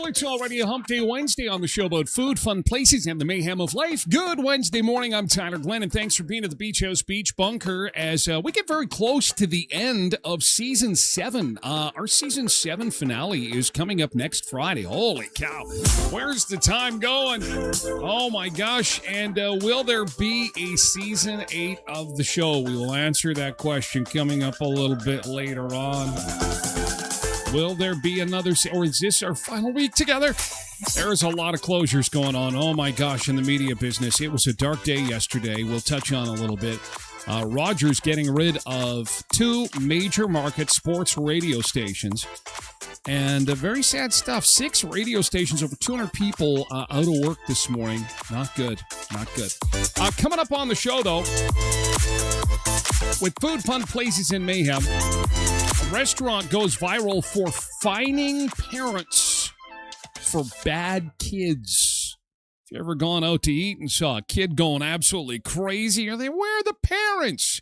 It's already a Hump Day Wednesday on the show about food, fun places, and the mayhem of life. Good Wednesday morning. I'm Tyler Glen, and thanks for being at the Beach House Beach Bunker as we get very close to the end of Season 7. Our Season 7 finale is coming up next Friday. Holy cow. Where's the time going? Oh, my gosh. And will there be a Season 8 of the show? We will answer that question coming up a little bit later on. Will there be another, or is this our final week together? There is a lot of closures going on. Oh my gosh, in the media business. It was a dark day yesterday. We'll touch on a little bit. Rogers getting rid of 2 major market sports radio stations. And very sad stuff. 6 radio stations, over 200 people out of work this morning. Not good. Not good. Coming up on the show, though, with food, fun places, and mayhem, a restaurant goes viral for fining parents for bad kids. If you ever gone out to eat and saw a kid going absolutely crazy, where are the parents?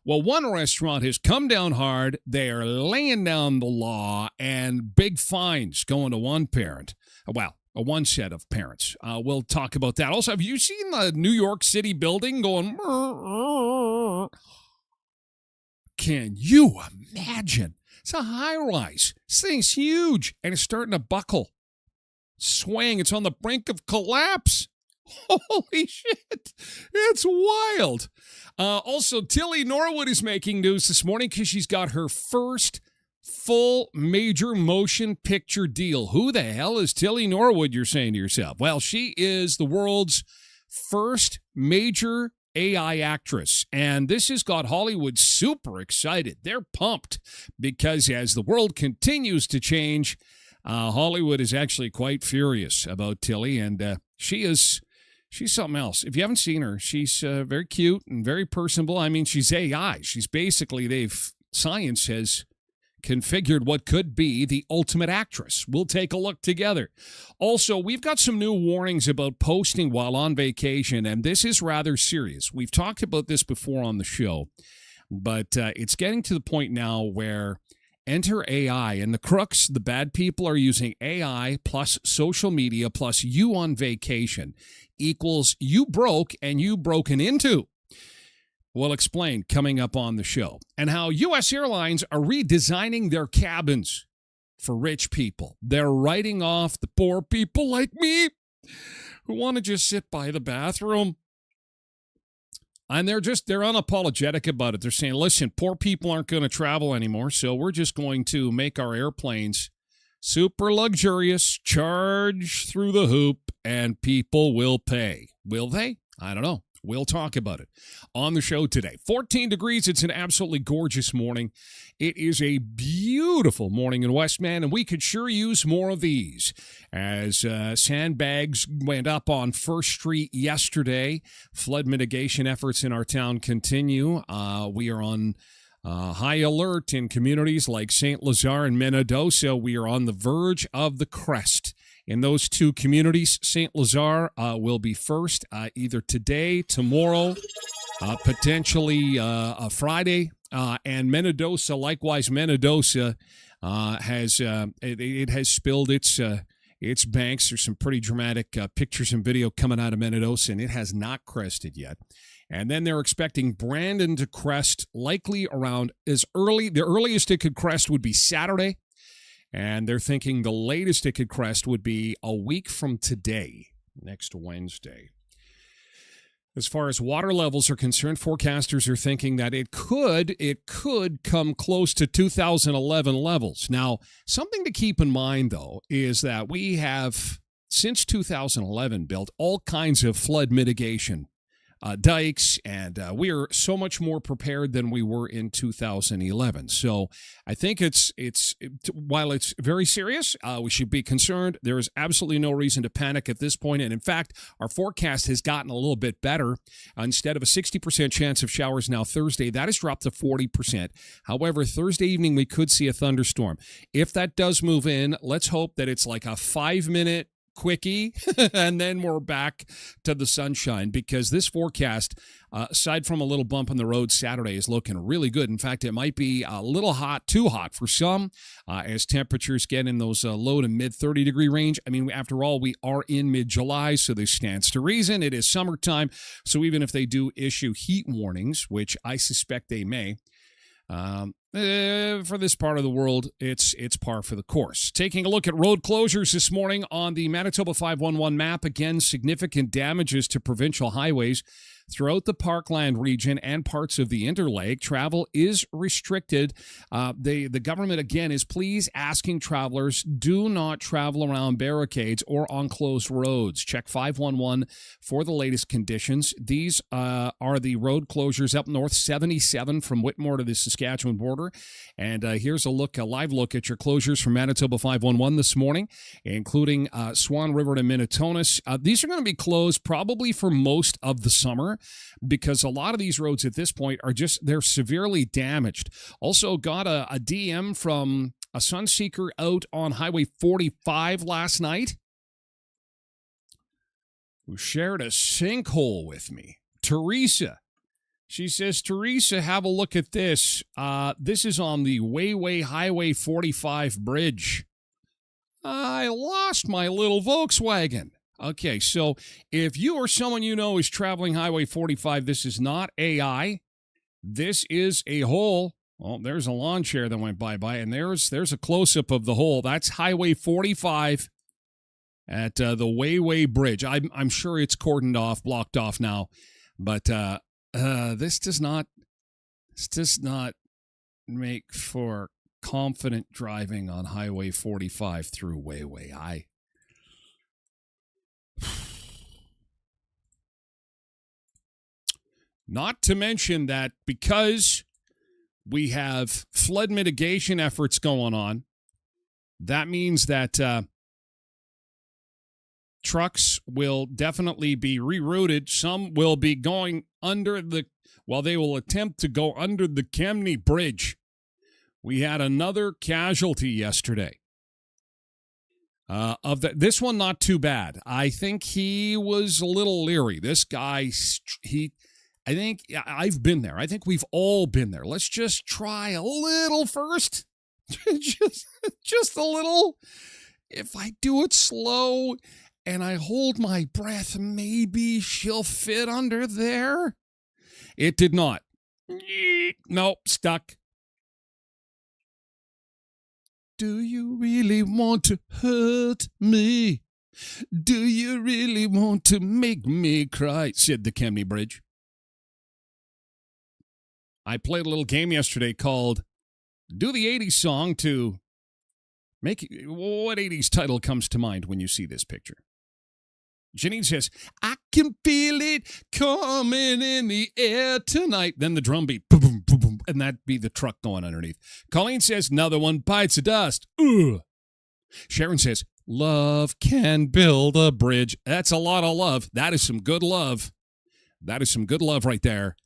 Well, one restaurant has come down hard. They are laying down the law, and big fines going to one parent. Well, one set of parents. We'll talk about that. Also, have you seen the New York City building going? Can you imagine? It's a high-rise. This thing's huge, and it's starting to buckle. Swaying. It's on the brink of collapse. Holy shit. It's wild. Also, Tilly Norwood is making news this morning because she's got her first full major motion picture deal. Who the hell is Tilly Norwood, you're saying to yourself? Well, she is the world's first major AI actress, and this has got Hollywood super excited. They're pumped because as the world continues to change, Hollywood is actually quite furious about Tilly, and she's something else. If you haven't seen her, she's very cute and very personable. I mean, she's AI. She's basically, science has configured what could be the ultimate actress. We'll take a look together. Also, we've got some new warnings about posting while on vacation, and this is rather serious. We've talked about this before on the show, but it's getting to the point now where enter AI, and the crooks, the bad people, are using AI plus social media plus you on vacation equals you broke and you broken into. We'll explain coming up on the show. And how U.S. airlines are redesigning their cabins for rich people. They're writing off the poor people like me. who want to just sit by the bathroom. And they're unapologetic about it. They're saying, listen, poor people aren't going to travel anymore, so we're just going to make our airplanes super luxurious, charge through the hoop, and people will pay. Will they? I don't know. We'll talk about it on the show today. 14 degrees. It's an absolutely gorgeous morning. It is a beautiful morning in Westman, and we could sure use more of these. As sandbags went up on First Street yesterday, flood mitigation efforts in our town continue. We are on high alert in communities like St. Lazare and Minnedosa. We are on the verge of the crest. In those two communities, St. Lazare will be first either today, tomorrow, potentially Friday, and Minnedosa, likewise, Minnedosa has spilled its banks. There's some pretty dramatic pictures and video coming out of Minnedosa, and it has not crested yet. And then they're expecting Brandon to crest likely around the earliest it could crest would be Saturday. And they're thinking the latest it could crest would be a week from today, next Wednesday. As far as water levels are concerned, forecasters are thinking that it could come close to 2011 levels. Now, something to keep in mind, though, is that we have, since 2011, built all kinds of flood mitigation dikes, and we are so much more prepared than we were in 2011. So I think while it's very serious, we should be concerned. There is absolutely no reason to panic at this point. And in fact, our forecast has gotten a little bit better. Instead of a 60% chance of showers now Thursday, that has dropped to 40%. However, Thursday evening, we could see a thunderstorm. If that does move in, let's hope that it's like a 5-minute quickie, and then we're back to the sunshine, because this forecast, aside from a little bump in the road Saturday, is looking really good. In fact, it might be a little hot, too hot for some, as temperatures get in those low to mid 30-degree range. I mean, after all, we are in mid-July, so this stands to reason. It is summertime, so even if they do issue heat warnings, which I suspect they may, for this part of the world, it's par for the course. Taking a look at road closures this morning on the Manitoba 511 map. Again, significant damages to provincial highways throughout the Parkland region and parts of the Interlake. Travel is restricted. The government, again, is please asking travelers, do not travel around barricades or on closed roads. Check 511 for the latest conditions. These are the road closures up north, 77 from Whitmore to the Saskatchewan border. And here's a live look at your closures from Manitoba 511 this morning, including Swan River to Minnetonus. These are going to be closed probably for most of the summer, because a lot of these roads at this point they're severely damaged. Also got a DM from a Sunseeker out on Highway 45 last night who shared a sinkhole with me. Teresa. She says, Teresa, have a look at this. This is on the Wayway Highway 45 bridge. I lost my little Volkswagen. Okay, so if you or someone you know is traveling Highway 45, this is not AI. This is a hole. Oh, there's a lawn chair that went by, and there's a close-up of the hole. That's Highway 45 at the Wayway Bridge. I'm sure it's cordoned off, blocked off now, but this does not make for confident driving on Highway 45 through Wayway. Not to mention that because we have flood mitigation efforts going on, that means that trucks will definitely be rerouted. Some will be going they will attempt to go under the Kemney Bridge. We had another casualty yesterday. This one, not too bad. I think he was a little leery. This guy, I think I've been there. I think we've all been there. Let's just try a little first. just a little. If I do it slow and I hold my breath, maybe she'll fit under there. It did not. Nope, stuck. Do you really want to hurt me? Do you really want to make me cry? Said the Kemney Bridge. I played a little game yesterday called Do the 80s Song to make it. What 80s title comes to mind when you see this picture? Janine says, I can feel it coming in the air tonight. Then the drum beat, boom, boom, boom, boom, and that'd be the truck going underneath. Colleen says, another one bites the dust. Ugh. Sharon says, love can build a bridge. That's a lot of love. That is some good love. That is some good love right there.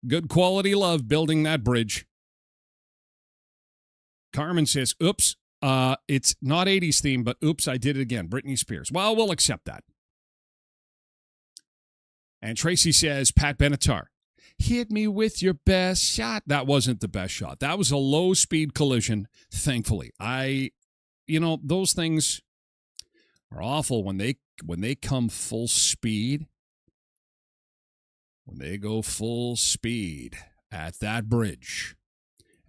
Good quality love building that bridge. Carmen says, oops, it's not 80s theme, but oops, I did it again. Britney Spears. Well, we'll accept that. And Tracy says, Pat Benatar, hit me with your best shot. That wasn't the best shot. That was a low-speed collision, thankfully. Those things are awful when they come full speed. When they go full speed at that bridge.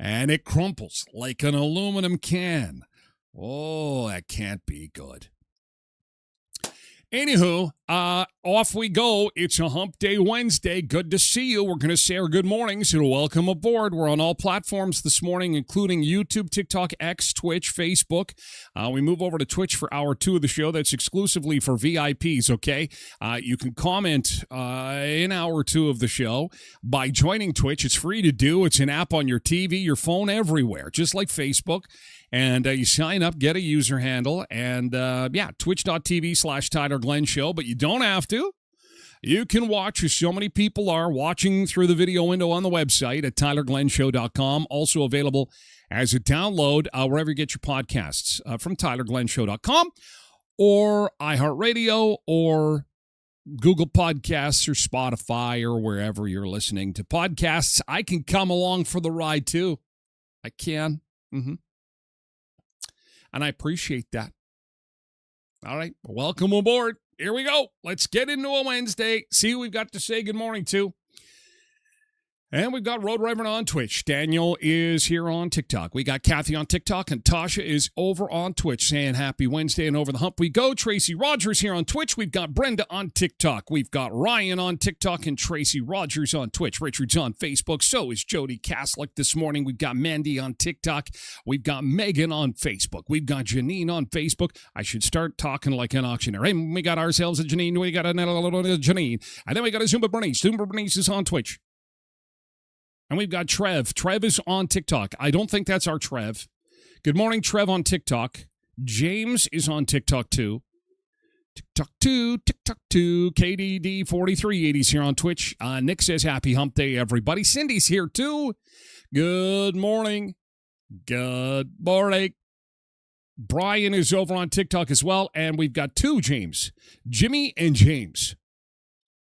And it crumples like an aluminum can. Oh, that can't be good. Anywho, off we go. It's a Hump Day Wednesday. Good to see you. We're going to say our good mornings and welcome aboard. We're on all platforms this morning, including YouTube, TikTok, X, Twitch, Facebook. We move over to Twitch for hour 2 of the show. That's exclusively for VIPs, okay? You can comment in hour 2 of the show by joining Twitch. It's free to do. It's an app on your TV, your phone, everywhere, just like Facebook. And you sign up, get a user handle, and twitch.tv/Tyler Glen Show. But you don't have to. You can watch, as so many people are, watching through the video window on the website at tylerglenshow.com. Also available as a download wherever you get your podcasts from tylerglenshow.com or iHeartRadio or Google Podcasts or Spotify or wherever you're listening to podcasts. I can come along for the ride, too. I can. And I appreciate that. All right, welcome aboard. Here we go. Let's get into a Wednesday. See who we've got to say good morning to. And we've got Road Reverend on Twitch. Daniel is here on TikTok. We got Kathy on TikTok, and Tasha is over on Twitch saying happy Wednesday and over the hump we go. Tracy Rogers here on Twitch. We've got Brenda on TikTok. We've got Ryan on TikTok and Tracy Rogers on Twitch. Richard's on Facebook. So is Jody Caslick this morning. We've got Mandy on TikTok. We've got Megan on Facebook. We've got Janine on Facebook. I should start talking like an auctioneer. Hey, we got ourselves a Janine. We got a Janine. And then we got a Zumba Bernice. Zumba Bernice is on Twitch. And we've got Trev. Trev is on TikTok. I don't think that's our Trev. Good morning, Trev on TikTok. James is on TikTok, too. TikTok 2. KDD4380's here on Twitch. Nick says, happy hump day, everybody. Cindy's here, too. Good morning. Good morning. Brian is over on TikTok as well. And we've got 2 James. Jimmy and James.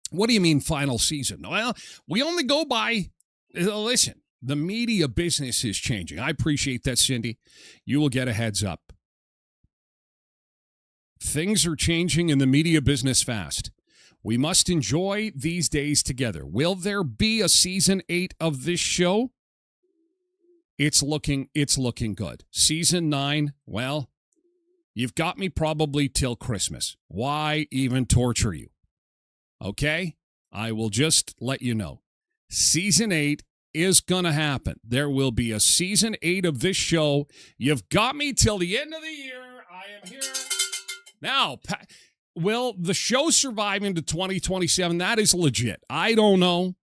What do you mean final season? Well, we only go by... Listen, the media business is changing. I appreciate that, Cindy. You will get a heads up. Things are changing in the media business fast. We must enjoy these days together. Will there be a season 8 of this show? It's looking good. Season 9, well, you've got me probably till Christmas. Why even torture you? Okay? I will just let you know. Season 8 is going to happen. There will be a season 8 of this show. You've got me till the end of the year. I am here. Now, will the show survive into 2027? That is legit. I don't know.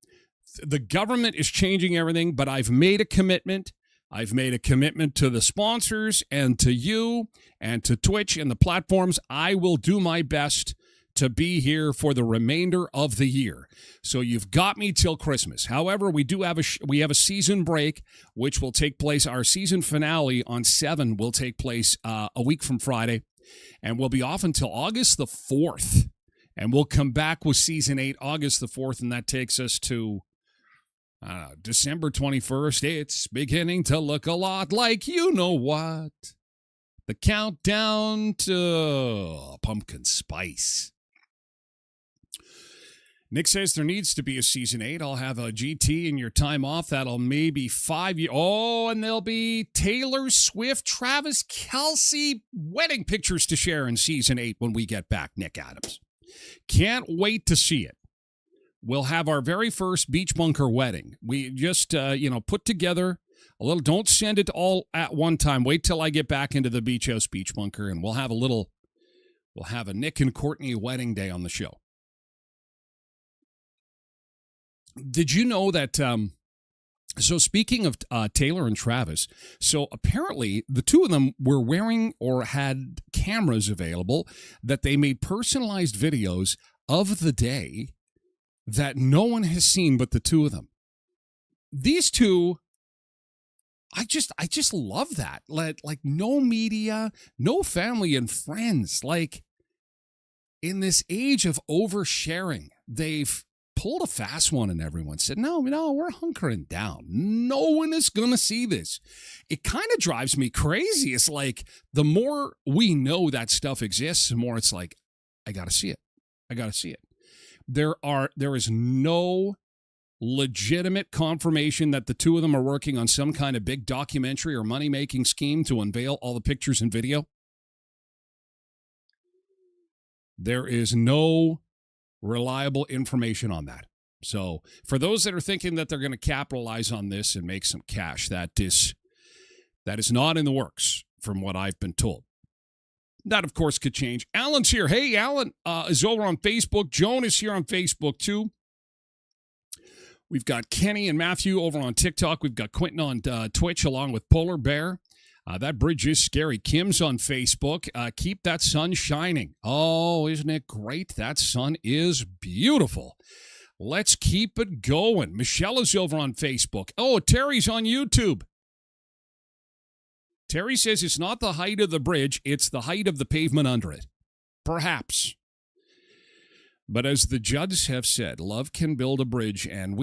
The government is changing everything, but I've made a commitment. I've made a commitment to the sponsors and to you and to Twitch and the platforms. I will do my best to be here for the remainder of the year. So you've got me till Christmas. However, we have a season break, which will take place. Our season finale on 7 will take place a week from Friday, and we'll be off until August the 4th. And we'll come back with season 8 August the 4th, and that takes us to December 21st. It's beginning to look a lot like you know what. The countdown to pumpkin spice. Nick says there needs to be a season 8. I'll have a GT in your time off. That'll maybe 5 years. Oh, and there'll be Taylor Swift, Travis Kelce wedding pictures to share in season 8 when we get back, Nick Adams. Can't wait to see it. We'll have our very first Beach Bunker wedding. We just, put together a little, don't send it all at one time. Wait till I get back into the Beach House Beach Bunker, and we'll have a Nick and Courtney wedding day on the show. Did you know that, so speaking of Taylor and Travis, so apparently the two of them were wearing or had cameras available that they made personalized videos of the day that no one has seen but the two of them. These two, I just love that. Like no media, no family and friends. Like in this age of oversharing, they've pulled a fast one and everyone said, no, we're hunkering down. No one is going to see this. It kind of drives me crazy. It's like the more we know that stuff exists, the more it's like, I got to see it. There is no legitimate confirmation that the two of them are working on some kind of big documentary or money-making scheme to unveil all the pictures and video. There is no reliable information on that. So for those that are thinking that they're going to capitalize on this and make some cash, that is not in the works from what I've been told. That, of course, could change. Alan's here. Hey, Alan is over on Facebook. Joan is here on Facebook, too. We've got Kenny and Matthew over on TikTok. We've got Quentin on Twitch along with Polar Bear. That bridge is scary. Kim's on Facebook. Keep that sun shining. Oh, isn't it great? That sun is beautiful. Let's keep it going. Michelle is over on Facebook. Oh, Terry's on YouTube. Terry says it's not the height of the bridge, it's the height of the pavement under it. Perhaps. But as the judges have said, love can build a bridge, and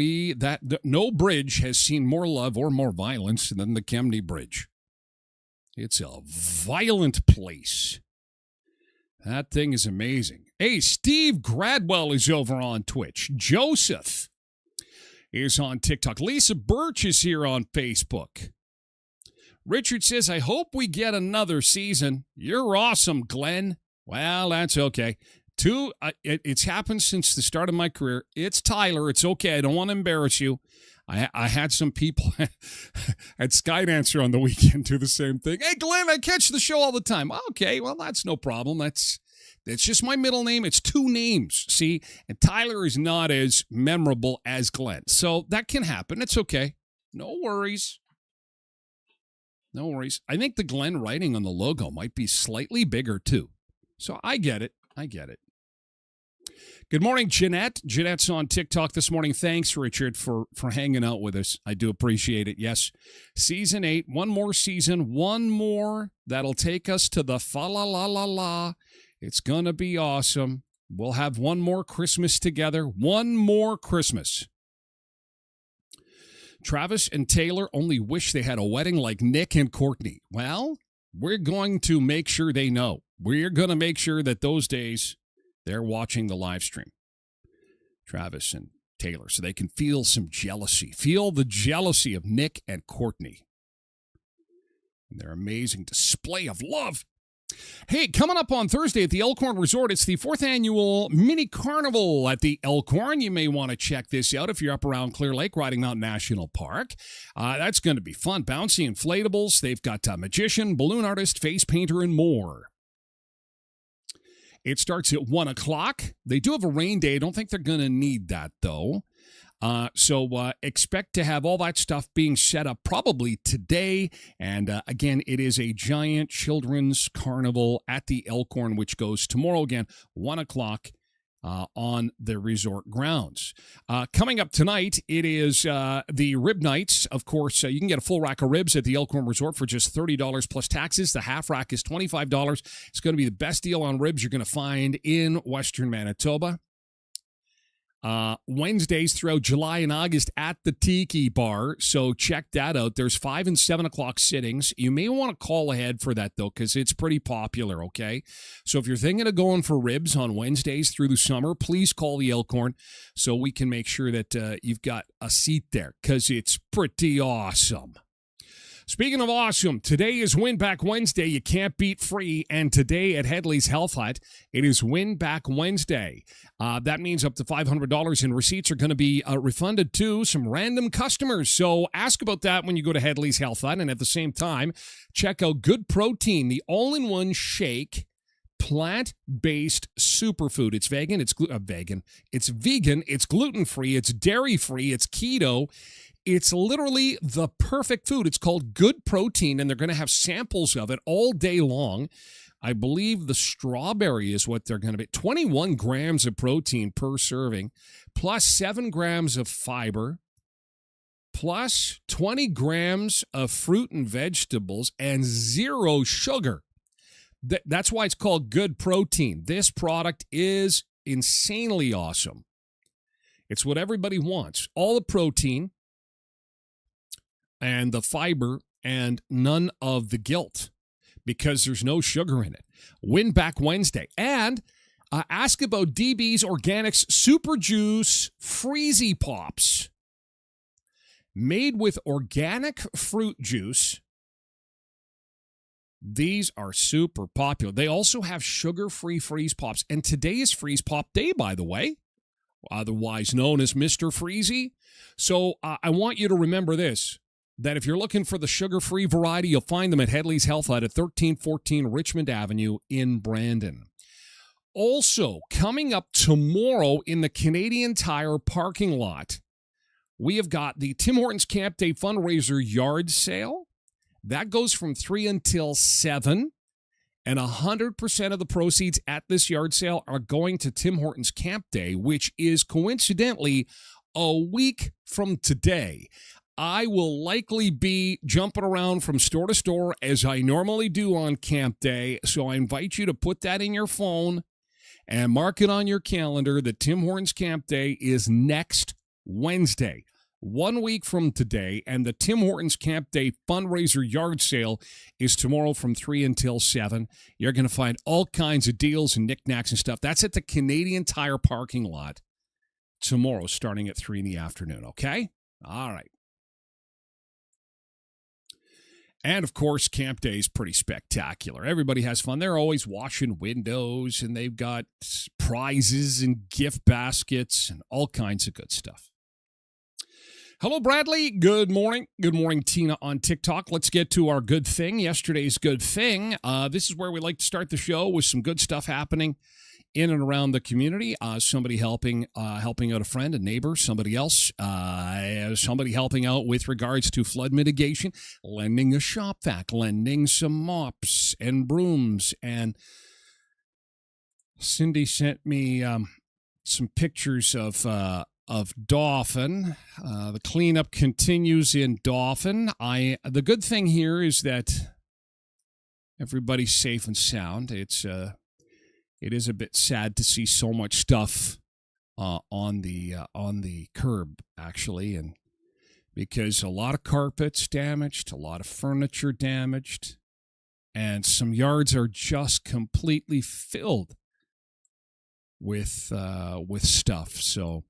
no bridge has seen more love or more violence than the Kemney Bridge. It's a violent place. That thing is amazing. Hey, Steve Gradwell is over on Twitch. Joseph is on TikTok. Lisa Birch is here on Facebook. Richard says, I hope we get another season. You're awesome, Glenn. Well, that's okay. It's happened since the start of my career. It's Tyler. It's okay. I don't want to embarrass you. I had some people at Skydancer on the weekend do the same thing. Hey, Glenn, I catch the show all the time. Okay, well, that's no problem. That's just my middle name. It's two names, see? And Tyler is not as memorable as Glenn. So that can happen. It's okay. No worries. No worries. I think the Glen writing on the logo might be slightly bigger, too. So I get it. Good morning, Jeanette. Jeanette's on TikTok this morning. Thanks, Richard, for hanging out with us. I do appreciate it. Yes, season 8, one more season, one more that'll take us to the fa-la-la-la-la. It's going to be awesome. We'll have one more Christmas together. One more Christmas. Travis and Taylor only wish they had a wedding like Nick and Courtney. Well, we're going to make sure they know. We're going to make sure that those days they're watching the live stream, Travis and Taylor, so they can feel some jealousy. Feel the jealousy of Nick and Courtney and their amazing display of love. Hey, coming up on Thursday at the Elkhorn Resort, it's the 4th annual mini carnival at the Elkhorn. You may want to check this out if you're up around Clear Lake, Riding Mountain National Park. That's going to be fun. Bouncy inflatables. They've got a magician, balloon artist, face painter, and more. It starts at 1 o'clock. They do have a rain day. I don't think they're going to need that, though. So expect to have all that stuff being set up probably today. And again, it is a giant children's carnival at the Elkhorn, which goes tomorrow again, 1 o'clock on the resort grounds. Coming up tonight, it is the rib nights. Of course, you can get a full rack of ribs at the Elkhorn Resort for just $30 plus taxes. The half rack is $25. It's going to be the best deal on ribs you're going to find in Western Manitoba. Wednesdays throughout July and August at the Tiki Bar. So check that out. There's 5 and 7 o'clock sittings. You may want to call ahead for that, though, because it's pretty popular, okay? So if you're thinking of going for ribs on Wednesdays through the summer, please call the Elkhorn so we can make sure that you've got a seat there, because it's pretty awesome. Speaking of awesome, today is Win Back Wednesday. You can't beat free. And today at Headley's Health Hut, it is Win Back Wednesday. That means up to $500 in receipts are going to be refunded to some random customers. So ask about that when you go to Headley's Health Hut. And at the same time, check out Good Protein, the all-in-one shake, plant-based superfood. It's vegan. It's vegan. It's vegan. It's gluten-free. It's dairy-free. It's keto. It's literally the perfect food. It's called Good Protein, and they're going to have samples of it all day long. I believe the strawberry is what they're going to be. 21 grams of protein per serving, plus 7 grams of fiber, plus 20 grams of fruit and vegetables, and 0 sugar. That's why it's called Good Protein. This product is insanely awesome. It's what everybody wants. All the protein and the fiber and none of the guilt, because there's no sugar in it. Win Back Wednesday. And ask about DB's Organics Super Juice Freezy Pops. Made with organic fruit juice. These are super popular. They also have sugar-free Freeze Pops. And today is Freeze Pop Day, by the way, otherwise known as Mr. Freezy. So I want you to remember this, that if you're looking for the sugar-free variety, you'll find them at Headley's Health Hut at 1314 Richmond Avenue in Brandon. Also, coming up tomorrow in the Canadian Tire parking lot, we have got the Tim Hortons Camp Day fundraiser yard sale. That goes from 3 until 7, and 100% of the proceeds at this yard sale are going to Tim Hortons Camp Day, which is coincidentally a week from today. I will likely be jumping around from store to store as I normally do on Camp Day, so I invite you to put that in your phone and mark it on your calendar that Tim Hortons Camp Day is next Wednesday, 1 week from today, and the Tim Hortons Camp Day fundraiser yard sale is tomorrow from 3 until 7. You're going to find all kinds of deals and knickknacks and stuff. That's at the Canadian Tire parking lot tomorrow starting at 3 in the afternoon, okay? All right. And, of course, Camp Day is pretty spectacular. Everybody has fun. They're always washing windows, and they've got prizes and gift baskets and all kinds of good stuff. Hello, Bradley. Good morning. Good morning, Tina on TikTok. Let's get to our good thing. Yesterday's good thing. This is where we like to start the show with some good stuff happening in and around the community. Somebody helping out a friend, a neighbor, somebody else, somebody helping out with regards to flood mitigation, lending a shop vac, lending some mops and brooms. And Cindy sent me some pictures of Dauphin. The cleanup continues in Dauphin. The good thing here is that everybody's safe and sound. It is a bit sad to see so much stuff on the curb, actually, and because a lot of carpets damaged, a lot of furniture damaged, and some yards are just completely filled with stuff. So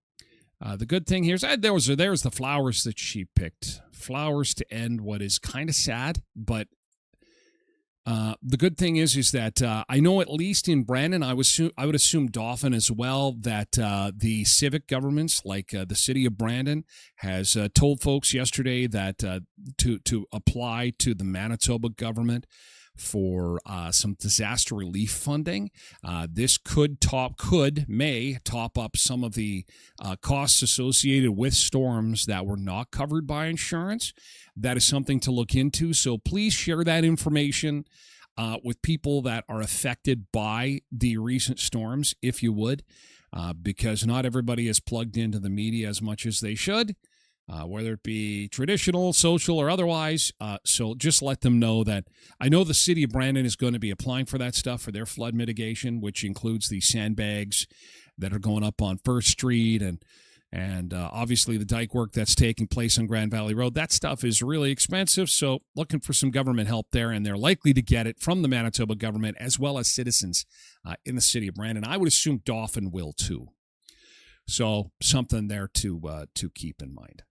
the good thing here is there's the flowers that she picked, flowers to end what is kind of sad, but. The good thing is that I know at least in Brandon, I would assume Dauphin as well, that the civic governments, like the city of Brandon, has told folks yesterday that to apply to the Manitoba government for some disaster relief funding. This may top up some of the costs associated with storms that were not covered by insurance. That is something to look into. So please share that information with people that are affected by the recent storms, if you would, because not everybody is plugged into the media as much as they should. Whether it be traditional, social, or otherwise. So just let them know that I know the city of Brandon is going to be applying for that stuff for their flood mitigation, which includes the sandbags that are going up on First Street and obviously the dike work that's taking place on Grand Valley Road. That stuff is really expensive, so looking for some government help there, and they're likely to get it from the Manitoba government as well as citizens in the city of Brandon. I would assume Dauphin will too. So something there to keep in mind.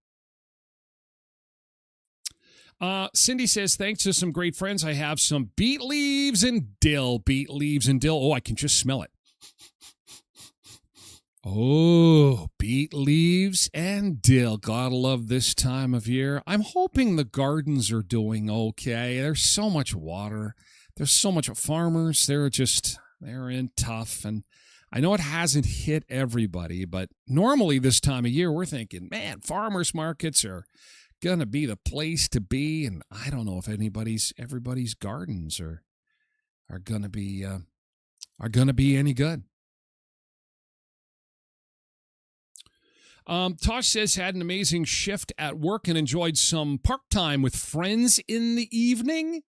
Cindy says, thanks to some great friends, I have some beet leaves and dill. Beet leaves and dill. Oh, I can just smell it. Oh, beet leaves and dill. Gotta love this time of year. I'm hoping the gardens are doing okay. There's so much water. There's so much farmers. They're in tough. And I know it hasn't hit everybody, but normally this time of year, we're thinking, man, farmers markets are going to be the place to be. And I don't know if everybody's gardens are going to be any good. Tosh says, had an amazing shift at work and enjoyed some park time with friends in the evening.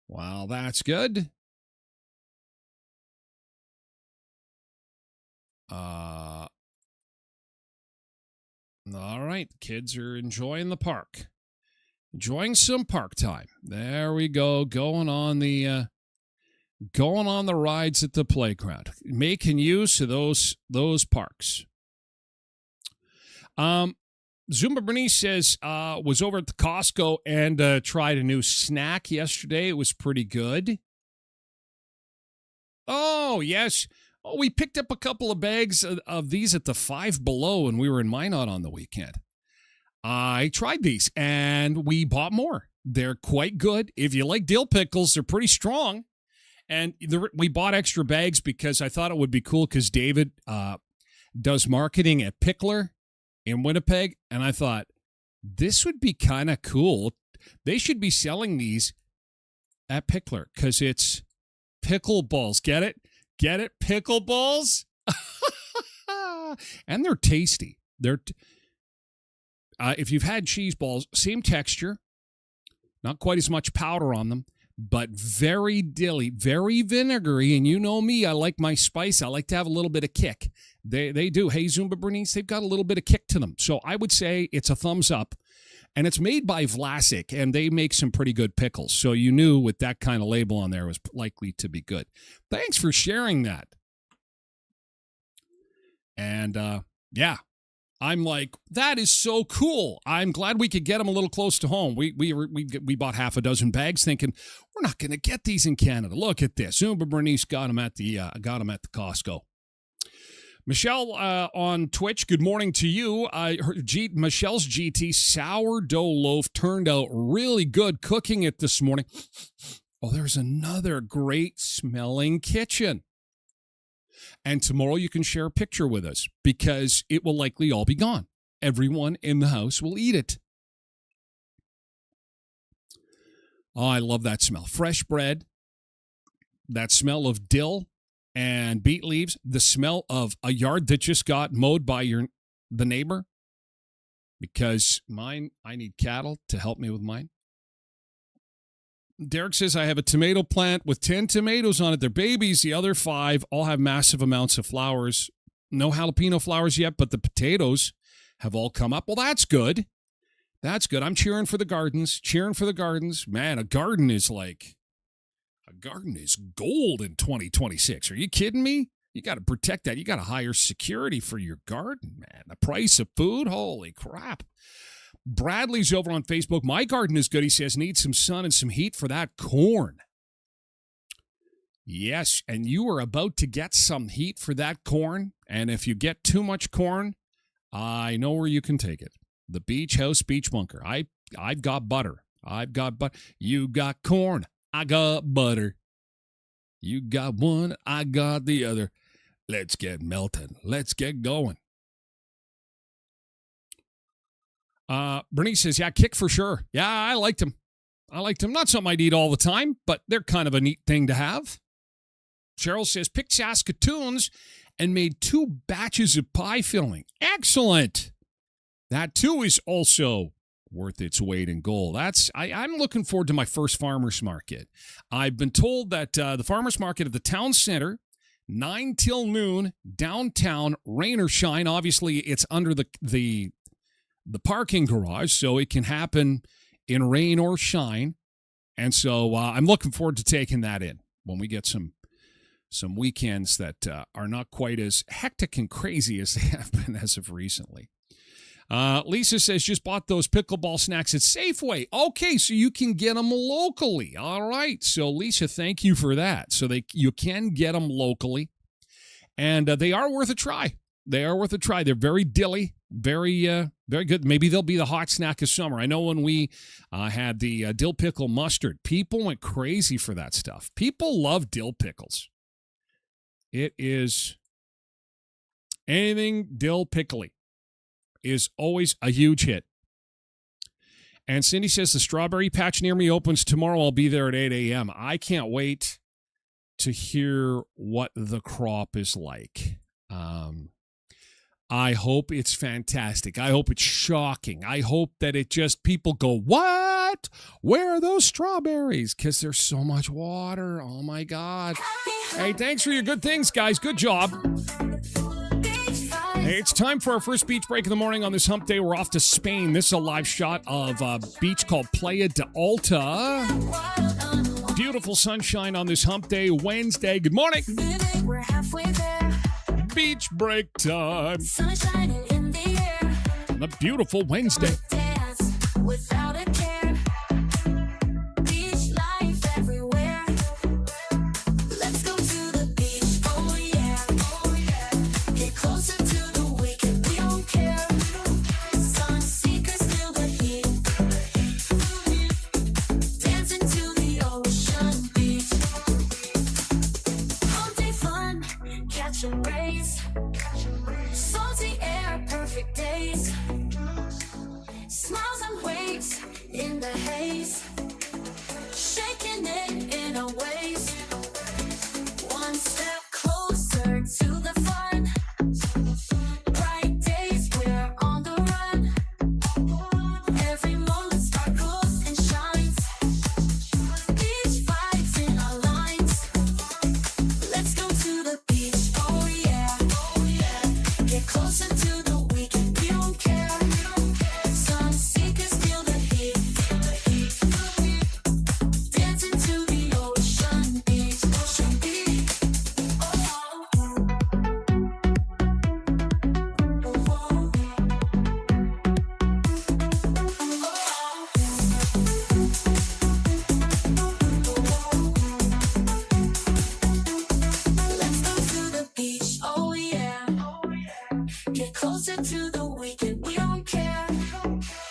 Well, that's good. All right, kids are enjoying the park. Enjoying some park time. There we go, going on the rides at the playground. Making use of those parks. Zumba Bernice says, was over at the Costco and tried a new snack yesterday. It was pretty good. Oh, yes. Oh, we picked up a couple of bags of these at the Five Below when we were in Minot on the weekend. I tried these, and we bought more. They're quite good. If you like dill pickles, they're pretty strong. And we bought extra bags because I thought it would be cool because David does marketing at Pickler in Winnipeg, and I thought, this would be kind of cool. They should be selling these at Pickler because it's pickleballs. Get it? Get it? Pickleballs? And they're tasty. If you've had cheese balls, same texture, not quite as much powder on them, but very dilly, very vinegary. And you know me, I like my spice. I like to have a little bit of kick. They do. Hey, Zumba Bernice, they've got a little bit of kick to them. So I would say it's a thumbs up. And it's made by Vlasic, and they make some pretty good pickles. So you knew with that kind of label on there, it was likely to be good. Thanks for sharing that. And, yeah, I'm like, that is so cool. I'm glad we could get them a little close to home. We bought half a dozen bags thinking, we're not going to get these in Canada. Look at this. Zumba Bernice got them at the Costco. Michelle on Twitch, good morning to you. Michelle's GT sourdough loaf turned out really good cooking it this morning. Oh, there's another great smelling kitchen. And tomorrow you can share a picture with us because it will likely all be gone. Everyone in the house will eat it. Oh, I love that smell. Fresh bread, that smell of dill and beet leaves, the smell of a yard that just got mowed by the neighbor, because I need cattle to help me with mine. Derek says, I have a tomato plant with 10 tomatoes on it. They're babies. The other 5 all have massive amounts of flowers. No jalapeno flowers yet, but the potatoes have all come up. Well, that's good. That's good. I'm cheering for the gardens. Man, a garden is gold in 2026. Are you kidding me? You got to protect that. You got to hire security for your garden, man. The price of food, holy crap. Bradley's over on Facebook. My garden is good, he says. Needs some sun and some heat for that corn. Yes, and you are about to get some heat for that corn. And if you get too much corn, I know where you can take it. The Beach House Beach Bunker. I've got butter. You got corn. I got butter. You got one. I got the other. Let's get melting. Let's get going. Bernice says, yeah, kick for sure. Yeah, I liked them. Not something I'd eat all the time, but they're kind of a neat thing to have. Cheryl says, picked Saskatoons and made 2 batches of pie filling. Excellent. That, too, is also worth its weight in gold. I'm looking forward to my first farmer's market. I've been told that the farmer's market at the town center 9 till noon, downtown, rain or shine. Obviously, it's under the parking garage, so it can happen in rain or shine. And so I'm looking forward to taking that in when we get some weekends that are not quite as hectic and crazy as they have been as of recently. Lisa says, just bought those pickleball snacks at Safeway. Okay, so you can get them locally. All right. So, Lisa, thank you for that. So you can get them locally, and they are worth a try. They are worth a try. They're very dilly, very good. Maybe they'll be the hot snack of summer. I know when we had the dill pickle mustard, people went crazy for that stuff. People love dill pickles. It is anything dill pickly is always a huge hit. And Cindy says the strawberry patch near me opens tomorrow. I'll be there at 8 a.m. I can't wait to hear what the crop is like. I hope it's fantastic. I hope it's shocking. I hope that it just people go, what? Where are those strawberries? Because there's so much water. Oh, my God. Hey, thanks for your good things, guys. Good job. Hey, it's time for our first beach break of the morning on this hump day. We're off to Spain. This is a live shot of a beach called Playa de Alta. Beautiful sunshine on this hump day, Wednesday. Good morning. We're halfway there. Beach break time. Sun shining in the air. On a beautiful Wednesday. Dance without a care. Beach life everywhere. Let's go to the beach. Oh yeah. Oh yeah. Get closer to the weekend. We don't care. Sun seekers feel the heat. Dancing to the ocean beach. All day fun. Catching rays. Salty air, perfect days. Smiles and waves in the haze. Shaking it in a waves. One step closer to the fun. Bright days, we're on the run. Every moment sparkles and shines. Beach vibes in our lines. Let's go to the beach. Oh yeah. Oh yeah. Get closer to the weekend. We don't care. Sun seekers feel the heat. Dancing to the ocean beach. Ocean beach. Let's go to the beach. Oh yeah. Get closer to the weekend. We don't care.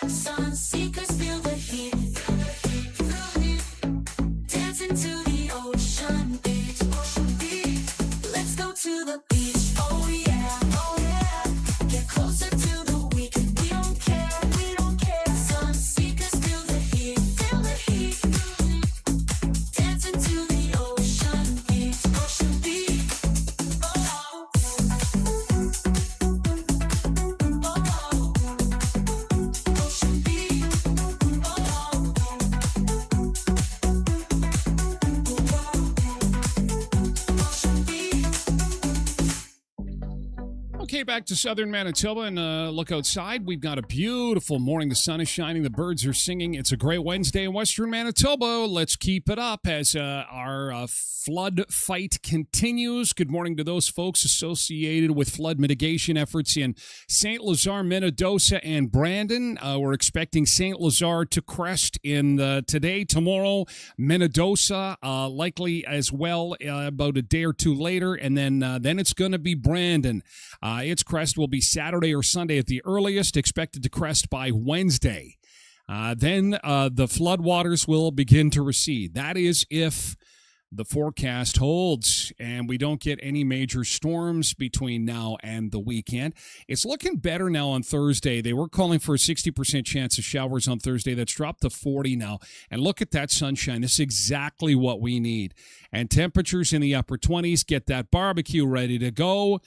Sun seekers feel the heat. Dancing to the ocean beach. Ocean beach. Let's go to the beach. Oh yeah. Oh yeah. Get closer to the weekend. We don't care. We don't care. Sun seekers feel the heat. Feel the heat. Dancing to the ocean beach. Ocean beach. Okay, back to southern Manitoba and look outside. We've got a beautiful morning. The sun is shining. The birds are singing. It's a great Wednesday in western Manitoba. Let's keep it up as our flood fight continues. Good morning to those folks associated with flood mitigation efforts in St. Lazare, Minnedosa, and Brandon. We're expecting St. Lazare to crest in today, tomorrow. Minnedosa likely as well about a day or two later, and then it's going to be Brandon. Its crest will be Saturday or Sunday at the earliest, expected to crest by Wednesday. Then the floodwaters will begin to recede. That is if the forecast holds and we don't get any major storms between now and the weekend. It's looking better now on Thursday. They were calling for a 60% chance of showers on Thursday. That's dropped to 40 now. And look at that sunshine. This is exactly what we need. And temperatures in the upper 20s. Get that barbecue ready to go.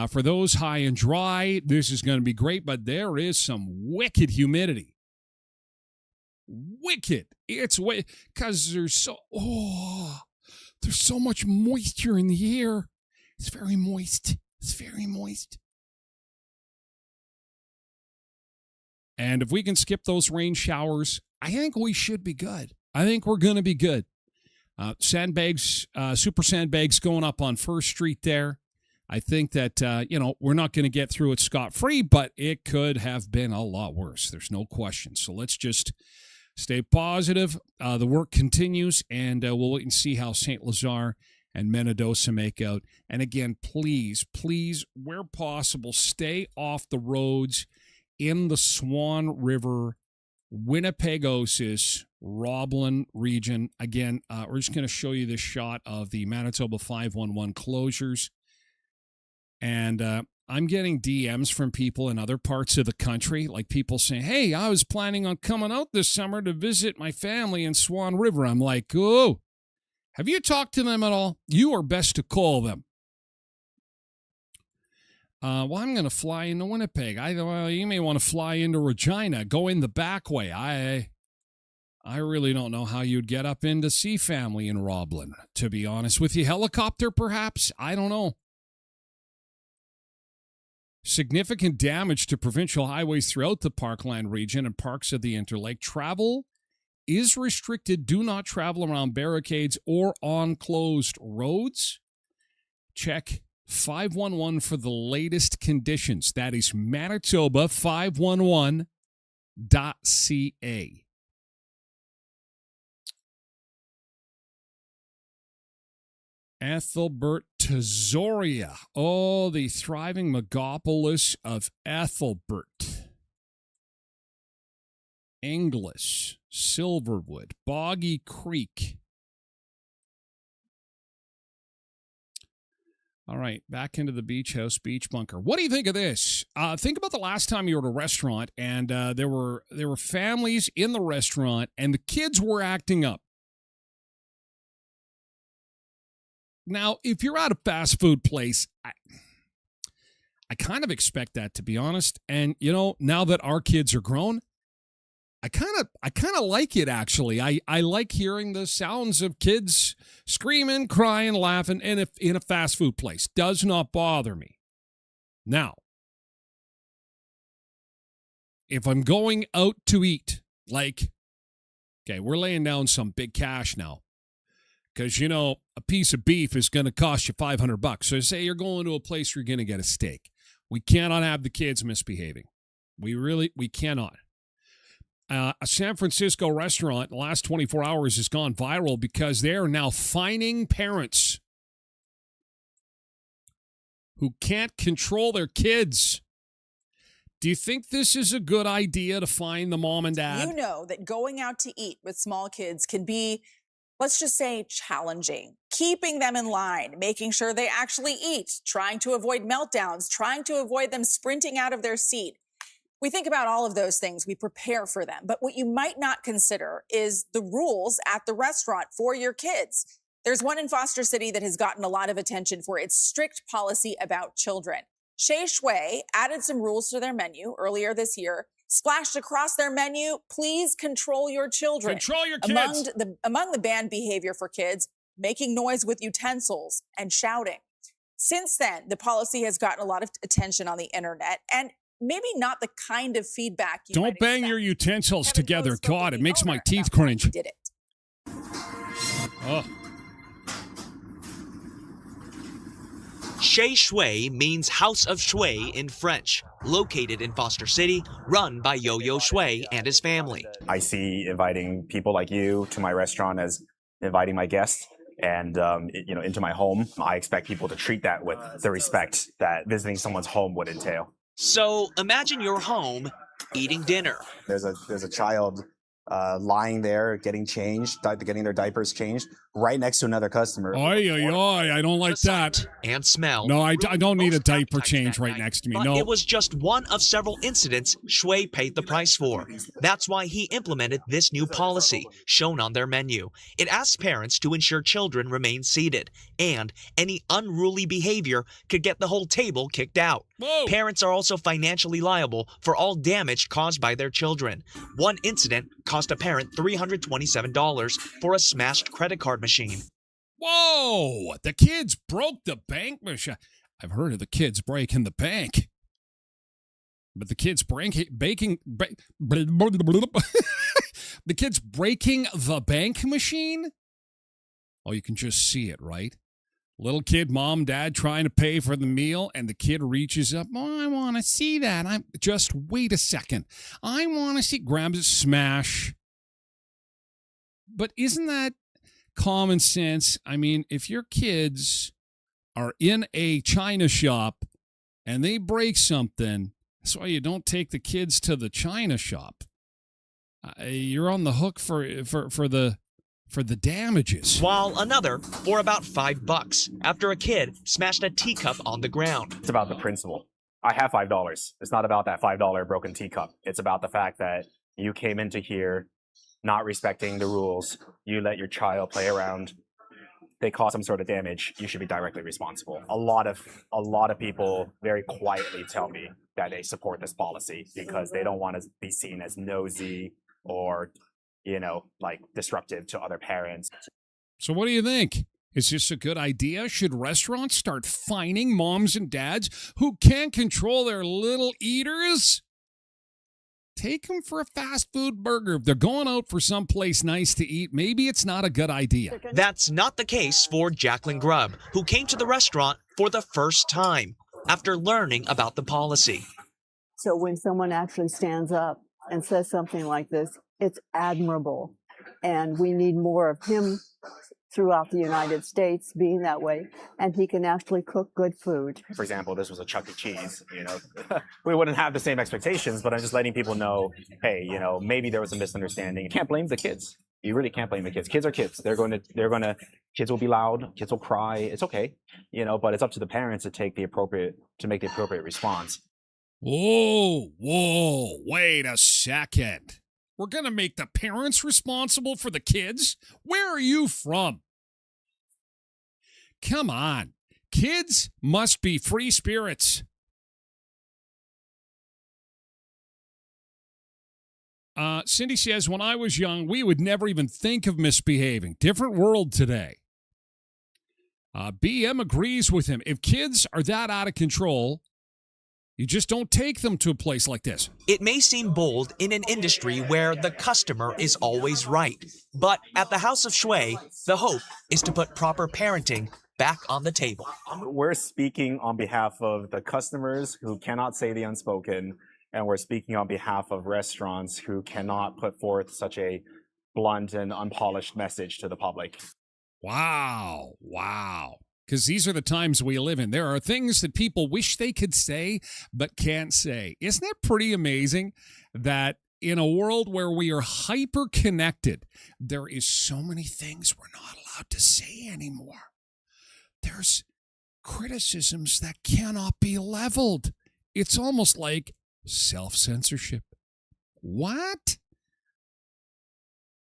For those high and dry, this is going to be great, but there is some wicked humidity. Wicked. It's because there's so much moisture in the air. It's very moist. It's very moist. And if we can skip those rain showers, I think we should be good. I think we're going to be good. Sandbags, super sandbags going up on First Street there. I think that, we're not going to get through it scot-free, but it could have been a lot worse. There's no question. So let's just stay positive. The work continues, and we'll wait and see how St. Lazare and Menadosa make out. And again, please, where possible, stay off the roads in the Swan River, Winnipegosis, Roblin region. Again, we're just going to show you this shot of the Manitoba 511 closures. And I'm getting DMs from people in other parts of the country, like people saying, hey, I was planning on coming out this summer to visit my family in Swan River. I'm like, oh, have you talked to them at all? You are best to call them. Well, I'm going to fly into Winnipeg. You may want to fly into Regina, go in the back way. I really don't know how you'd get up in to see family in Roblin, to be honest with you. Helicopter, perhaps? I don't know. Significant damage to provincial highways throughout the Parkland region and parts of the Interlake. Travel is restricted. Do not travel around barricades or on closed roads. Check 511 for the latest conditions. That is Manitoba511.ca. Ethelbert Tesoria. Oh, the thriving megapolis of Ethelbert. Inglis, Silverwood, Boggy Creek. All right, back into the beach house, beach bunker. What do you think of this? Think about the last time you were at a restaurant and there were families in the restaurant and the kids were acting up. Now, if you're at a fast food place, I kind of expect that, to be honest. And, now that our kids are grown, I kind of like it, actually. I like hearing the sounds of kids screaming, crying, laughing in a fast food place. Does not bother me. Now, if I'm going out to eat, okay, we're laying down some big cash now. Because, a piece of beef is going to cost you $500. So say you're going to a place where you're going to get a steak. We cannot have the kids misbehaving. We cannot. A San Francisco restaurant in the last 24 hours has gone viral because they are now fining parents who can't control their kids. Do you think this is a good idea to fine the mom and dad? You know that going out to eat with small kids can be, let's just say, challenging. Keeping them in line, making sure they actually eat, trying to avoid meltdowns, trying to avoid them sprinting out of their seat. We think about all of those things. We prepare for them. But what you might not consider is the rules at the restaurant for your kids. There's one in Foster City that has gotten a lot of attention for its strict policy about children. Shea Shui added some rules to their menu earlier this year, splashed across their menu, please control your children. Control your kids. Among the banned behavior for kids, making noise with utensils and shouting. Since then, the policy has gotten a lot of attention on the internet and maybe not the kind of feedback you Don't might bang expect. your utensils Kevin together. Rose spoke God, with it the makes my owner teeth about why he cringe. did it. Oh. Shea Shui means House of Shui in French, located in Foster City, run by Yo-Yo Shui and his family. I see inviting people like you to my restaurant as inviting my guests and into my home. I expect people to treat that with the respect that visiting someone's home would entail. So imagine you're home eating dinner. There's a child lying there getting changed, getting their diapers changed, right next to another customer. Oy, oy, oy, I don't like that. And smell. No, I don't need a Most diaper appetizing change that right night. next to me. But No. it was just one of several incidents Shui paid the price for. That's why he implemented this new policy, shown on their menu. It asks parents to ensure children remain seated, and any unruly behavior could get the whole table kicked out. Whoa. Parents are also financially liable for all damage caused by their children. One incident cost a parent $327 for a smashed credit card machine. Whoa! The kids broke the bank machine. I've heard of the kids breaking the bank. But the kids the kids breaking the bank machine? Oh, you can just see it, right? Little kid, mom, dad trying to pay for the meal, and the kid reaches up. Oh, I want to see that. Just wait a second. I want to see. Grabs it, smash. But isn't that common sense? I mean, if your kids are in a china shop and they break something, that's why you don't take the kids to the china shop. You're on the hook for the damages. While another for about $5 after a kid smashed a teacup on the ground. It's about the principle. I have $5. It's not about that $5 broken teacup. It's about the fact that you came into here not respecting the rules. You let your child play around. They cause some sort of damage. You should be directly responsible. A lot of people very quietly tell me that they support this policy because they don't want to be seen as nosy or, like disruptive to other parents. So what do you think? Is this a good idea? Should restaurants start fining moms and dads who can't control their little eaters? Take them for a fast food burger. If they're going out for someplace nice to eat, maybe it's not a good idea. That's not the case for Jacqueline Grubb, who came to the restaurant for the first time after learning about the policy. So when someone actually stands up and says something like this, it's admirable. And we need more of him throughout the United States being that way. And he can actually cook good food. For example, this was a Chuck E. Cheese, we wouldn't have the same expectations, but I'm just letting people know, hey, maybe there was a misunderstanding. You can't blame the kids. You really can't blame the kids. Kids are kids. Kids will be loud. Kids will cry. It's okay, but it's up to the parents to make the appropriate response. Whoa, wait a second. We're going to make the parents responsible for the kids? Where are you from? Come on. Kids must be free spirits. Cindy says, when I was young, we would never even think of misbehaving. Different world today. BM agrees with him. If kids are that out of control, you just don't take them to a place like this. It may seem bold in an industry where the customer is always right. But at the House of Shui, the hope is to put proper parenting back on the table. We're speaking on behalf of the customers who cannot say the unspoken, and we're speaking on behalf of restaurants who cannot put forth such a blunt and unpolished message to the public. Wow. Because these are the times we live in. There are things that people wish they could say, but can't say. Isn't that pretty amazing that in a world where we are hyper-connected, there is so many things we're not allowed to say anymore? There's criticisms that cannot be leveled. It's almost like self-censorship. What?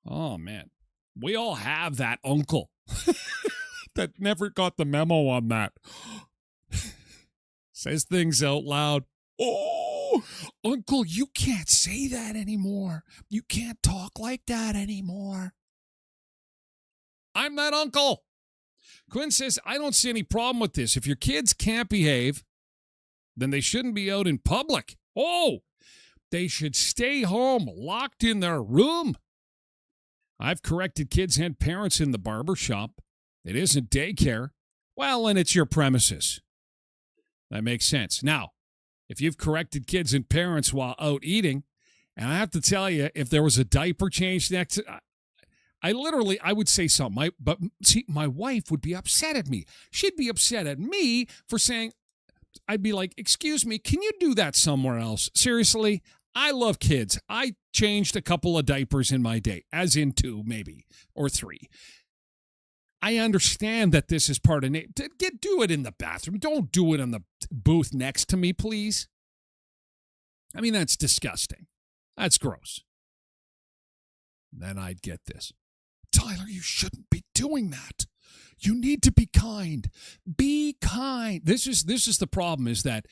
Oh, man. We all have that uncle that never got the memo on that. Says things out loud. Oh, uncle, you can't say that anymore. You can't talk like that anymore. I'm that uncle. Quinn says, I don't see any problem with this. If your kids can't behave, then they shouldn't be out in public. Oh, they should stay home, locked in their room. I've corrected kids and parents in the barber shop. It isn't daycare. Well, and it's your premises. That makes sense. Now, if you've corrected kids and parents while out eating, and I have to tell you, if there was a diaper change next, I would say something. But see, my wife would be upset at me. She'd be upset at me for saying, I'd be like, excuse me, can you do that somewhere else? Seriously, I love kids. I changed a couple of diapers in my day, as in 2 maybe, or 3. I understand that this is part of do it in the bathroom. Don't do it in the booth next to me, please. I mean, that's disgusting. That's gross. Then I'd get this. Tyler, you shouldn't be doing that. You need to be kind. Be kind. This is the problem, is that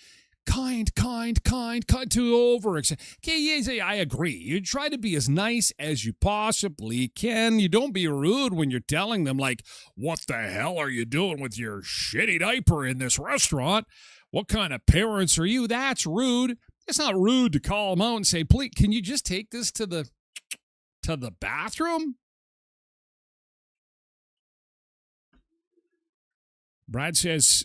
kind to over. Okay, yes, I agree. You try to be as nice as you possibly can. You don't be rude when you're telling them, like, what the hell are you doing with your shitty diaper in this restaurant? What kind of parents are you? That's rude. It's not rude to call them out and say, please, can you just take this to the bathroom? Brad says,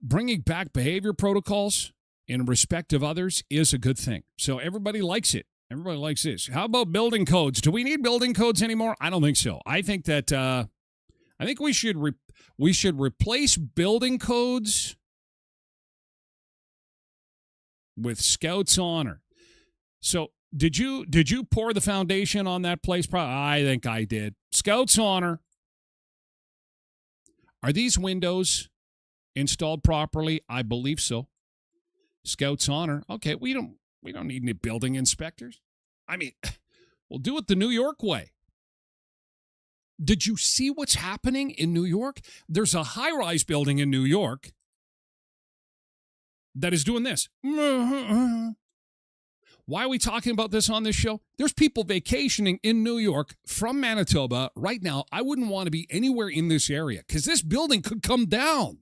bringing back behavior protocols in respect of others is a good thing. So everybody likes it. Everybody likes this. How about building codes? Do we need building codes anymore? I don't think so. I think that we should replace building codes with Scouts Honor. So did you pour the foundation on that place? I think I did. Scouts Honor. Are these windows installed properly? I believe so. Scouts Honor. Okay, we don't need any building inspectors. I mean, we'll do it the New York way. Did you see what's happening in New York? There's a high-rise building in New York that is doing this. Why are we talking about this on this show? There's people vacationing in New York from Manitoba right now. I wouldn't want to be anywhere in this area because this building could come down.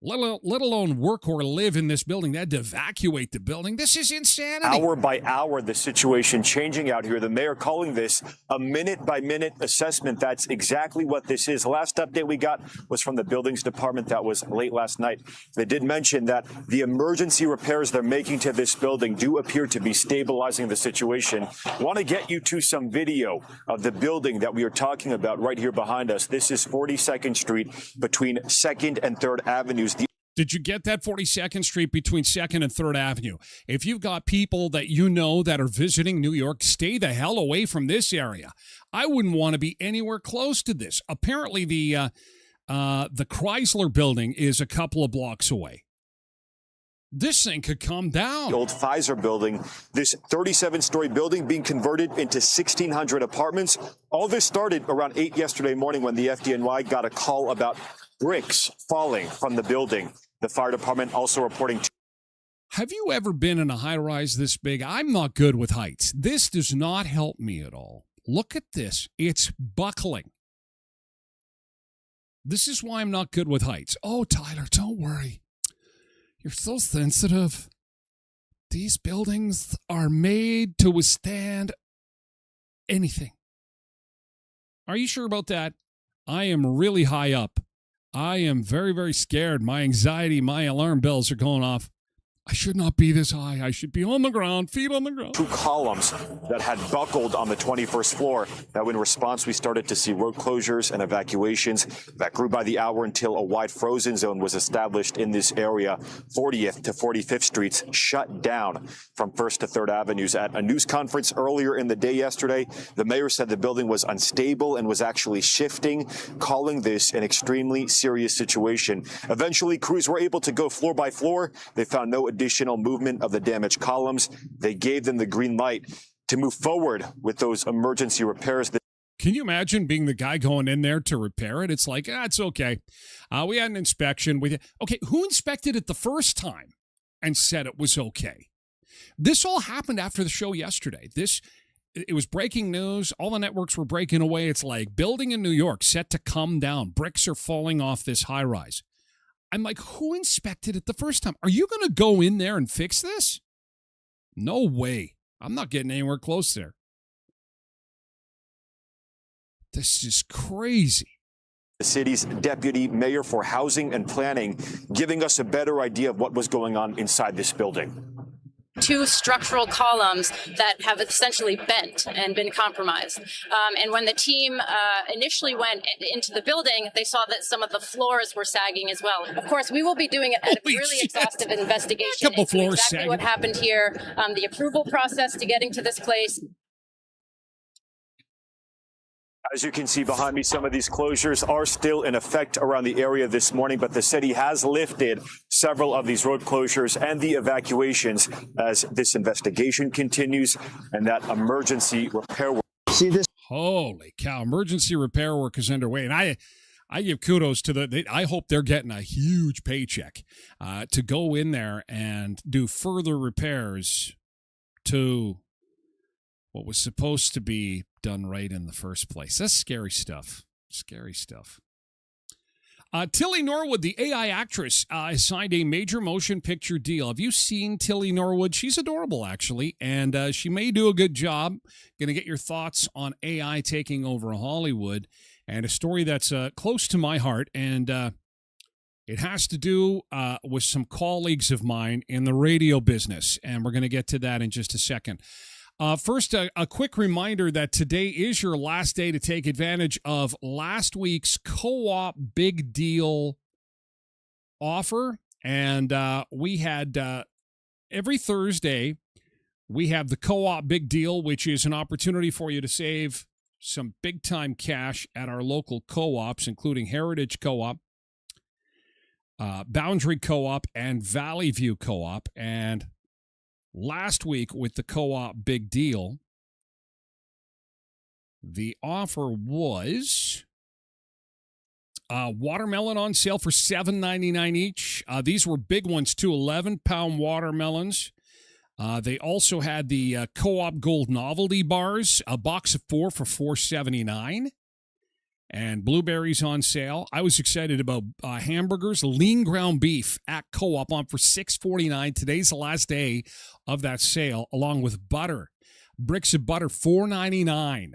Let alone work or live in this building. They had to evacuate the building. This is insanity. Hour by hour, the situation changing out here. The mayor calling this a minute-by-minute assessment. That's exactly what this is. Last update we got was from the buildings department. That was late last night. They did mention that the emergency repairs they're making to this building do appear to be stabilizing the situation. Want to get you to some video of the building that we are talking about right here behind us. This is 42nd Street between 2nd and 3rd Avenues. Did you get that? 42nd Street between 2nd and 3rd Avenue. If you've got people that you know that are visiting New York, stay the hell away from this area. I wouldn't want to be anywhere close to this. Apparently, the Chrysler building is a couple of blocks away. This thing could come down. The old Pfizer building, this 37-story building being converted into 1,600 apartments. All this started around 8 yesterday morning when the FDNY got a call about bricks falling from the building. The fire department also reporting. Have you ever been in a high-rise this big? I'm not good with heights. This does not help me at all. Look at this. It's buckling. This is why I'm not good with heights. Oh, Tyler, don't worry. You're so sensitive. These buildings are made to withstand anything. Are you sure about that? I am really high up. I am very, very scared. My anxiety, my alarm bells are going off. I should not be this high. I should be on the ground, feet on the ground. 2 columns that had buckled on the 21st floor. Now, in response, we started to see road closures and evacuations that grew by the hour until a wide frozen zone was established in this area. 40th to 45th Streets shut down from 1st to 3rd Avenues. At a news conference earlier in the day yesterday, the mayor said the building was unstable and was actually shifting, calling this an extremely serious situation. Eventually, crews were able to go floor by floor. They found no additional movement of the damaged columns. They gave them the green light to move forward with those emergency repairs. Can you imagine being the guy going in there to repair it? It's like, it's okay. We had an inspection. Okay, who inspected it the first time and said it was okay? This all happened after the show yesterday. It was breaking news. All the networks were breaking away. It's like building in New York set to come down. Bricks are falling off this high rise. I'm like, who inspected it the first time? Are you going to go in there and fix this? No way. I'm not getting anywhere close there. This is crazy. The city's deputy mayor for housing and planning giving us a better idea of what was going on inside this building. 2 structural columns that have essentially bent and been compromised. And when the team initially went into the building, they saw that some of the floors were sagging as well. Of course, we will be doing a really exhaustive investigation into exactly sagging. What happened here, the approval process to getting to this place. As you can see behind me, some of these closures are still in effect around the area this morning, but the city has lifted several of these road closures and the evacuations as this investigation continues and that emergency repair work. Holy cow, emergency repair work is underway. And I give kudos to I hope they're getting a huge paycheck to go in there and do further repairs to what was supposed to be done right in the first place. That's scary stuff. Scary stuff. Tilly Norwood, the AI actress, has signed a major motion picture deal. Have you seen Tilly Norwood? She's adorable, actually, and she may do a good job. Going to get your thoughts on AI taking over Hollywood, and a story that's close to my heart, and it has to do with some colleagues of mine in the radio business, and we're going to get to that in just a second. First, a quick reminder that today is your last day to take advantage of last week's co-op big deal offer. And we had every Thursday, we have the co-op big deal, which is an opportunity for you to save some big time cash at our local co-ops, including Heritage Co-op, Boundary Co-op, and Valley View Co-op. And last week with the co-op big deal, the offer was watermelon on sale for $7.99 each. These were big ones too, 11-pound watermelons. They also had the co-op gold novelty bars, a box of 4 for $4.79. And blueberries on sale. I was excited about hamburgers, lean ground beef at Co-op on for $6.49. Today's the last day of that sale, along with butter. Bricks of butter, $4.99.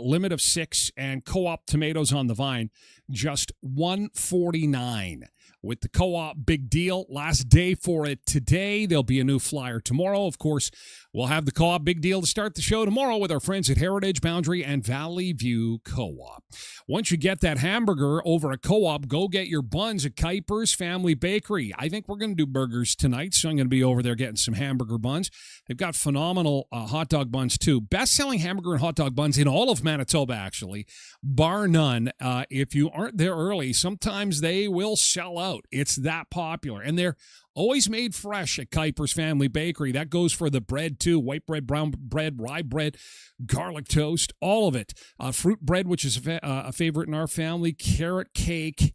Limit of 6, and Co-op tomatoes on the vine, just $1.49. With the Co-op big deal, last day for it today. There'll be a new flyer tomorrow. Of course, we'll have the Co-op big deal to start the show tomorrow with our friends at Heritage, Boundary, and Valley View Co-op. Once you get that hamburger over at Co-op, go get your buns at Kuiper's Family Bakery. I think we're going to do burgers tonight, so I'm going to be over there getting some hamburger buns. They've got phenomenal hot dog buns, too. Best-selling hamburger and hot dog buns in all of Manitoba, actually, bar none. If you aren't there early, sometimes they will sell out. It's that popular. And they're always made fresh at Kuiper's Family Bakery. That goes for the bread, too. White bread, brown bread, rye bread, garlic toast, all of it. Fruit bread, which is a favorite in our family. Carrot cake,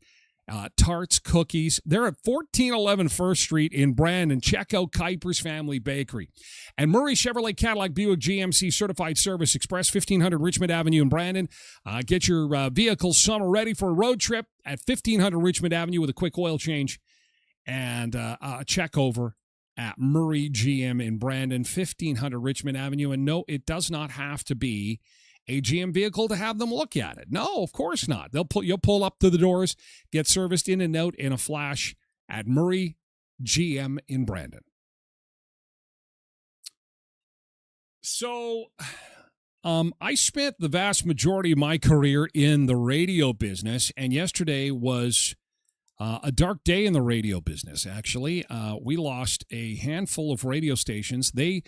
tarts, cookies. They're at 1411 First Street in Brandon. Check out Kuiper's Family Bakery. And Murray Chevrolet Cadillac Buick GMC Certified Service Express, 1500 Richmond Avenue in Brandon. Get your vehicle summer ready for a road trip at 1500 Richmond Avenue with a quick oil change and a check over at Murray GM in Brandon, 1500 Richmond Avenue. And no, it does not have to be a GM vehicle to have them look at it. No, of course not. You'll pull up to the doors, get serviced in and out in a flash at Murray GM in Brandon. So, I spent the vast majority of my career in the radio business, and yesterday was a dark day in the radio business, actually. We lost a handful of radio stations. They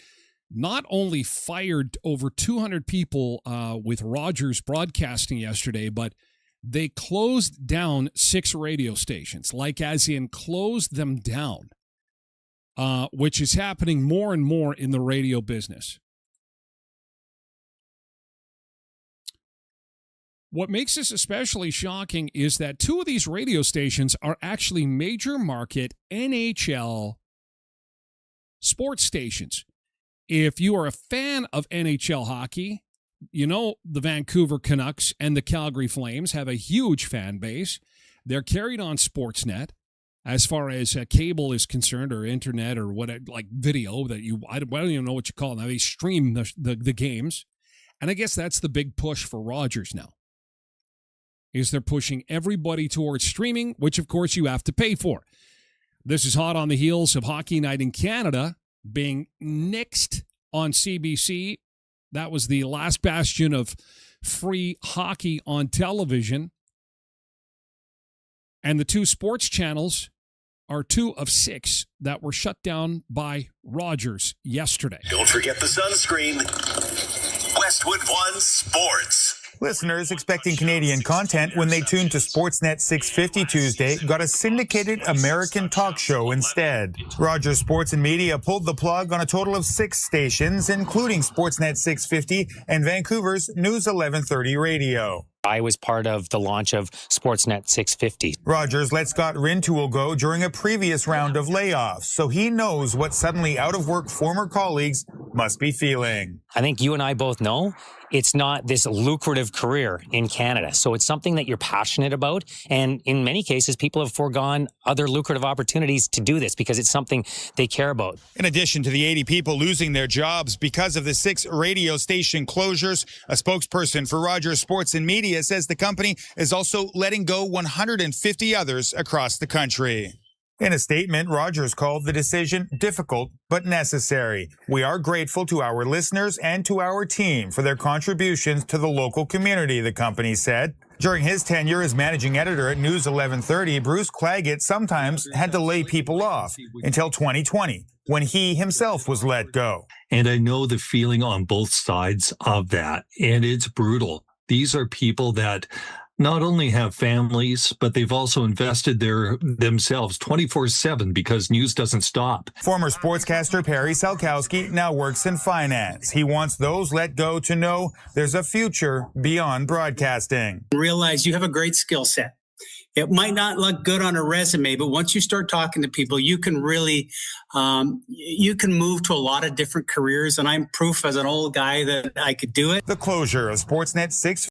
not only fired over 200 people with Rogers Broadcasting yesterday, but they closed down 6 radio stations, like as in closed them down, which is happening more and more in the radio business. What makes this especially shocking is that 2 of these radio stations are actually major market NHL sports stations. If you are a fan of NHL hockey, you know the Vancouver Canucks and the Calgary Flames have a huge fan base. They're carried on Sportsnet as far as cable is concerned, or internet, or what, like video that I don't even know what you call it now. They stream the games. And I guess that's the big push for Rogers now, is they're pushing everybody towards streaming, which of course you have to pay for. This is hot on the heels of Hockey Night in Canada being nixed on CBC. That was the last bastion of free hockey on television. And the 2 sports channels are 2 of 6 that were shut down by Rogers yesterday. Don't forget the sunscreen. Westwood One Sports. Listeners expecting Canadian content when they tuned to Sportsnet 650 Tuesday got a syndicated American talk show instead. Rogers Sports and Media pulled the plug on a total of 6 stations, including Sportsnet 650 and Vancouver's News 1130 Radio. I was part of the launch of Sportsnet 650. Rogers let Scott Rintoul go during a previous round of layoffs, so he knows what suddenly out-of-work former colleagues must be feeling. I think you and I both know it's not this lucrative career in Canada. So it's something that you're passionate about. And in many cases, people have foregone other lucrative opportunities to do this because it's something they care about. In addition to the 80 people losing their jobs because of the 6 radio station closures, a spokesperson for Rogers Sports and Media says the company is also letting go 150 others across the country. In a statement, Rogers called the decision difficult but necessary. We are grateful to our listeners and to our team for their contributions to the local community, the company said. During his tenure as managing editor at News 1130, Bruce Claggett sometimes had to lay people off until 2020, when he himself was let go. And I know the feeling on both sides of that, and it's brutal. These are people that not only have families, but they've also invested themselves 24/7 because news doesn't stop. Former sportscaster Perry Salkowski now works in finance. He wants those let go to know there's a future beyond broadcasting. Realize you have a great skill set. It might not look good on a resume, but once you start talking to people, you can really, you can move to a lot of different careers. And I'm proof as an old guy that I could do it. The closure of Sportsnet 6